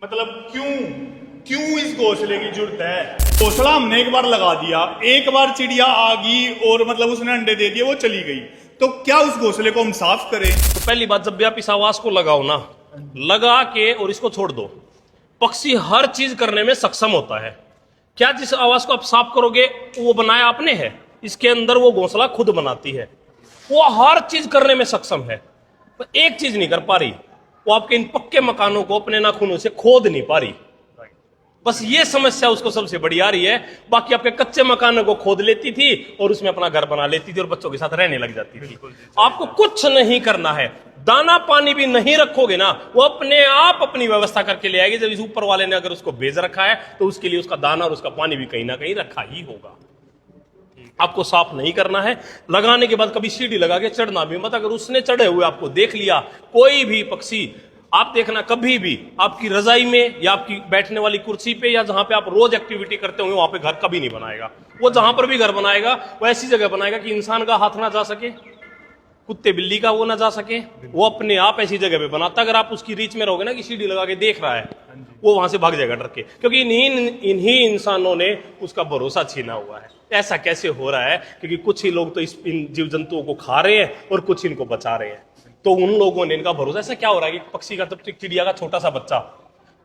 मतलब क्यों क्यों इस घोंसले की जरूरत है। घोंसला हमने एक बार लगा दिया, एक बार चिड़िया आ गई और मतलब उसने अंडे दे दिए, वो चली गई, तो क्या उस घोंसले को हम साफ करें? तो पहली बात, जब भी आप इस आवाज को लगाओ ना, लगा के और इसको छोड़ दो। पक्षी हर चीज करने में सक्षम होता है। क्या जिस आवाज को आप साफ करोगे वो बनाया आपने है? इसके अंदर वो घोंसला खुद बनाती है, वो हर चीज करने में सक्षम है, पर एक चीज नहीं कर पा रही, वो आपके इन पक्के मकानों को अपने नाखूनों से खोद नहीं पा रही। बस ये समस्या उसको सबसे बड़ी आ रही है। बाकी आपके कच्चे मकानों को खोद लेती थी और उसमें अपना घर बना लेती थी और बच्चों के साथ रहने लग जाती थी। आपको कुछ नहीं करना है, दाना पानी भी नहीं रखोगे ना, वो अपने आप अपनी व्यवस्था करके ले आएगी। जब इस ऊपर वाले ने अगर उसको भेज रखा है तो उसके लिए उसका दाना और उसका पानी भी कहीं ना कहीं रखा ही होगा। आपको साफ नहीं करना है। लगाने के बाद कभी सीढ़ी लगा के चढ़ना भी मत। अगर उसने चढ़े हुए आपको देख लिया, कोई भी पक्षी, आप देखना कभी भी आपकी रजाई में या आपकी बैठने वाली कुर्सी पे या जहां पे आप रोज एक्टिविटी करते होंगे वहां पे घर कभी नहीं बनाएगा। वो जहां पर भी घर बनाएगा वो ऐसी जगह बनाएगा कि इंसान का हाथ ना जा सके, कुत्ते बिल्ली का वो ना जा सके, वो अपने आप ऐसी जगह पे बनाता। अगर आप उसकी रीच में रहोगे ना कि सीढ़ी लगा के देख रहा है, वो वहां से भाग जाएगा डर के, क्योंकि इन्हीं इंसानों ने उसका भरोसा छीना हुआ है। ऐसा कैसे हो रहा है? क्योंकि कुछ ही लोग तो इन जीव जंतुओं को खा रहे हैं और कुछ इनको बचा रहे हैं, तो उन लोगों ने इनका भरोसा। ऐसा क्या हो रहा है कि पक्षी का, तब चिड़िया का छोटा सा बच्चा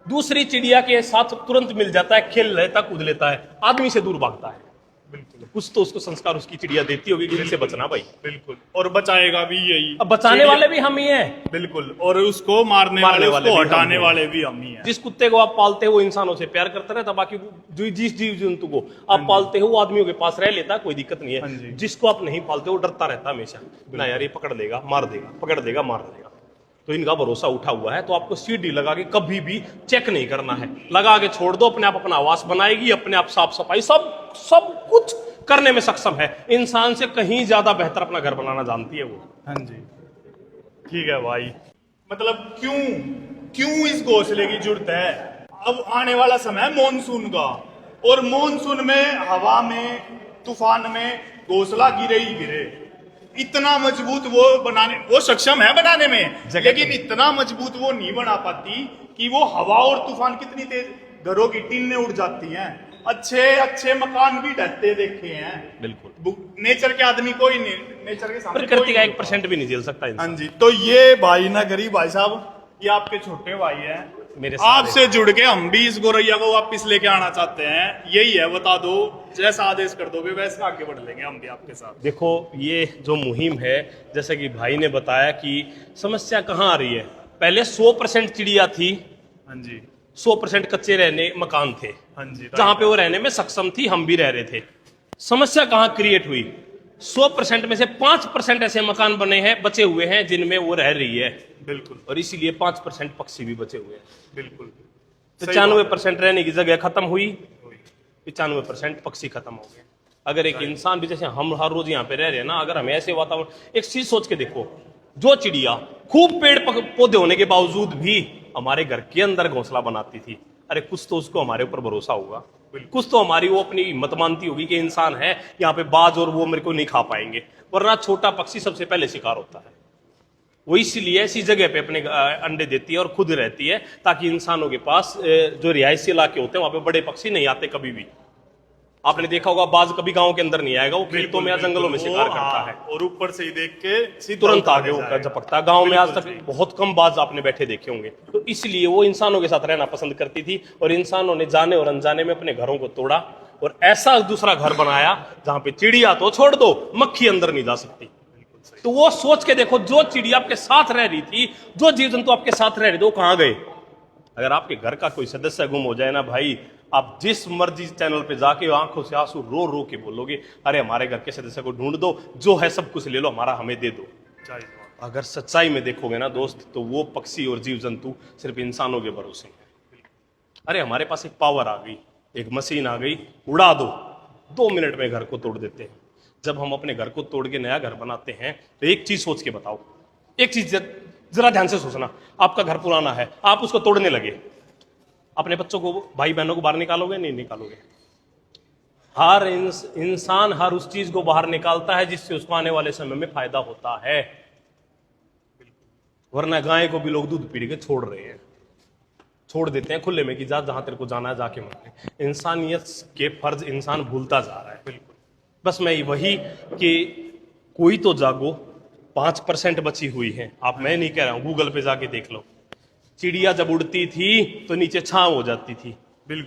दूसरी चिड़िया के साथ तुरंत मिल जाता है, खेल लेता, कूद लेता है, आदमी से दूर भागता है। बिल्कुल, कुछ तो उसको संस्कार उसकी चिड़िया देती होगी कि इससे बचना भाई। बिल्कुल, और बचाएगा भी यही। अब बचाने वाले भी हम ही हैं। बिल्कुल, और उसको मारने वाले, उसको हटाने वाले भी हम ही हैं। जिस कुत्ते को आप पालते हो वो इंसानों से प्यार करता रहता, बाकी जिस जीव जंतु को आप पालते हो वो आदमियों के पास रह लेता, कोई दिक्कत नहीं है। जिसको आप नहीं पालते वो डरता रहता हमेशा, ना यार ये पकड़ लेगा मार देगा, पकड़ देगा मार देगा। तो इनका भरोसा उठा हुआ है। तो आपको सीढ़ी लगा के कभी भी चेक नहीं करना है, लगा के छोड़ दो, अपने आप अपना आवास बनाएगी, अपने आप साफ सफाई सब कुछ करने में सक्षम है। इंसान से कहीं ज्यादा बेहतर अपना घर बनाना जानती है वो। हाँ जी, ठीक है भाई। मतलब क्यों क्यों इस घोंसले की जरूरत है? अब आने वाला समय है मॉनसून का, और मॉनसून में हवा में तूफान में घोंसला गिरे ही गिरे। इतना मजबूत वो बनाने, वो सक्षम है बनाने में, लेकिन इतना मजबूत वो नहीं बना पाती कि वो हवा और तूफान कितनी तेज घरों की टीनें उड़ जाती हैं, अच्छे मकान भी ढहते देखे हैं। बिल्कुल, नेचर के आदमी कोई नहीं, नेचर के सामने प्रकृति का 1% भी नहीं झेल सकता इंसान। हाँ जी, तो ये भाई ना गरीब भाई साहब, ये आपके छोटे भाई हैं, मेरे आपसे जुड़ के हम भी इस गौरैया को वापस लेके आना चाहते हैं। यही है, बता दो, जैसा आदेश कर दोगे वैसे आगे बढ़ लेंगे हम भी आपके साथ। देखो, ये जो मुहिम है, जैसे कि भाई ने बताया कि समस्या कहाँ आ रही है। पहले 100% चिड़िया थी, हाँ जी, 100% कच्चे रहने मकान थे, हाँ जी, जहां पे वो रहने में सक्षम थी, हम भी रह रहे थे। समस्या कहाँ क्रिएट हुई? 100% में से 5% ऐसे मकान बने हैं, बचे हुए हैं, जिनमें वो रह रही है। बिल्कुल, और इसीलिए 5% पक्षी भी बचे हुए हैं। बिल्कुल, 95% रहने की जगह खत्म हुई, 95% पक्षी खत्म हो गए। अगर एक इंसान भी, जैसे हम हर रोज यहाँ पे रह रहे हैं ना, अगर हमें ऐसे वातावरण, एक चीज सोच के देखो, जो चिड़िया खूब पेड़ पौधे होने के बावजूद भी हमारे घर के अंदर घोंसला बनाती थी, अरे कुछ तो उसको हमारे ऊपर भरोसा होगा, कुछ तो हमारी वो अपनी हिम्मत मानती होगी कि इंसान है यहाँ पे, बाज और वो मेरे को नहीं खा पाएंगे। वरना छोटा पक्षी सबसे पहले शिकार होता है। वो इसलिए ऐसी जगह पे अपने अंडे देती है और खुद रहती है, ताकि इंसानों के पास जो रिहायशी इलाके होते हैं वहां पे बड़े पक्षी नहीं आते कभी भी। आपने देखा होगा, बाज कभी गांव के अंदर नहीं आएगा, वो खेतों में या जंगलों में शिकार करता है, और ऊपर से ही देख के तुरंत आगे होकर झपकता है। गांव में आज तक बहुत कम बाज आपने बैठे देखे होंगे। तो इसलिए वो इंसानों के साथ रहना पसंद करती थी, और इंसानों ने जाने और अनजाने में अपने घरों को तोड़ा और ऐसा दूसरा घर बनाया जहां पे चिड़िया तो छोड़ दो, मक्खी अंदर नहीं जा सकती। तो वो सोच के देखो, जो चिड़िया आपके साथ रह रही थी, जो जीव जंतु आपके साथ रह रहे थे, वो कहां गए? अगर आपके घर का कोई सदस्य गुम हो जाए ना भाई, आप जिस मर्जी चैनल पे जाके आंखों से आंसू रो रो के बोलोगे, अरे हमारे घर के सदस्य को ढूंढ दो, जो है सब कुछ ले लो, हमारा हमें दे दो। अगर सच्चाई में देखोगे ना दोस्त, तो वो पक्षी और जीव जंतु सिर्फ इंसानों के भरोसे हैं। अरे हमारे पास एक पावर आ गई, एक मशीन आ गई, उड़ा दो, 2 मिनट में घर को तोड़ देते हैं। जब हम अपने घर को तोड़ के नया घर बनाते हैं तो एक चीज सोच के बताओ, एक चीज जरा ध्यान से सोचना, आपका घर पुराना है, आप उसको तोड़ने लगे, अपने बच्चों को, भाई बहनों को बाहर निकालोगे? नहीं निकालोगे। हर इंसान हर उस चीज को बाहर निकालता है जिससे उसको आने वाले समय में फायदा होता है, वरना गाय को भी लोग दूध पी के छोड़ रहे हैं। छोड़ देते हैं खुले में कि जा जहां तेरे को जाना है जाके मर ले। इंसानियत के फर्ज इंसान भूलता जा रहा है। बिल्कुल, बस मैं वही कि कोई तो जागो, 5% बची हुई है। आप, मैं नहीं कह रहा हूं, गूगल पे जाके देख लो, चिड़िया जब उड़ती थी तो नीचे छांव हो जाती थी,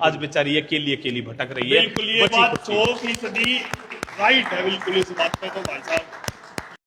आज बेचारी अकेली अकेली भटक रही है। बिल्कुल, ये बात 100% राइट है, बिल्कुल इस बात पे तो भाई साहब